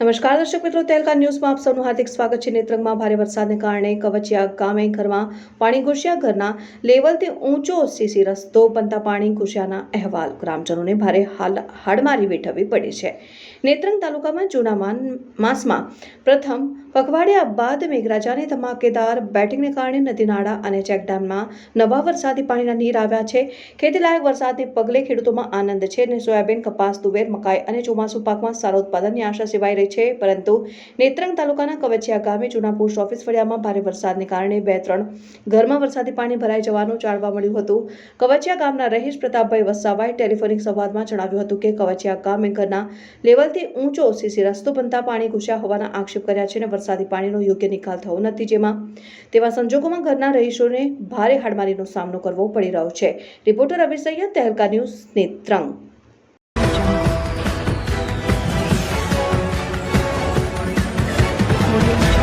નમસ્કાર દર્શક મિત્રો, તહેલકા ન્યૂઝમાં આપ સૌનું હાર્દિક સ્વાગત છે। નેત્રંગમાં ભારે વરસાદને કારણે કવચિયા ગામે ઘરમાં પાણી ઘૂસ્યા, ઘરના લેવલથી ઊંચો સીસી રસ્તો બનતા પાણી ઘૂસ્યાના અહેવાલ ગ્રામજનોને ભારે હાડમારી વેઠવવી પડી છે। નેત્રંગ તાલુકામાં જૂના માસમાં પ્રથમ પખવાડિયા બાદ મેઘરાજાની ધમાકેદાર બેટિંગને કારણે નદી નાળા અને ચેકડેમમાં નવા વરસાદી પાણીના નીર આવ્યા છે। ખેતીલાયક વરસાદને પગલે ખેડૂતોમાં આનંદ છે અને સોયાબીન, કપાસ, તુવેર, મકાઈ અને ચોમાસુ પાકમાં સારા ઉત્પાદનની આશા સેવાઈ રહી છે। પરંતુ નેત્રંગ તાલુકાના કવચિયા ગામે જૂના પોસ્ટ ઓફિસ ફળિયામાં ભારે વરસાદને કારણે 2-3 ઘરમાં વરસાદી પાણી ભરાઈ જવાનું જાણવા મળ્યું હતું। કવચિયા ગામના રહીશ પ્રતાપભાઈ વસાવાએ ટેલિફોનિક સંવાદમાં જણાવ્યું હતું કે કવચિયા ગામે ઘરના લેવલથી ઊંચો સીસી રસ્તો બનતા પાણી ઘૂસ્યા હોવાના આક્ષેપ કર્યા છે અને વરસાદી પાણીનો યોગ્ય નિકાલ થયો નથી, જેમાં તેવા સંજોગોમાં ઘરના રહીશોને ભારે હાડમારીનો સામનો કરવો પડી રહ્યો છે। રિપોર્ટર રવિ સૈયદ, તહેલકા ન્યૂઝ, નેત્રંગ। Audio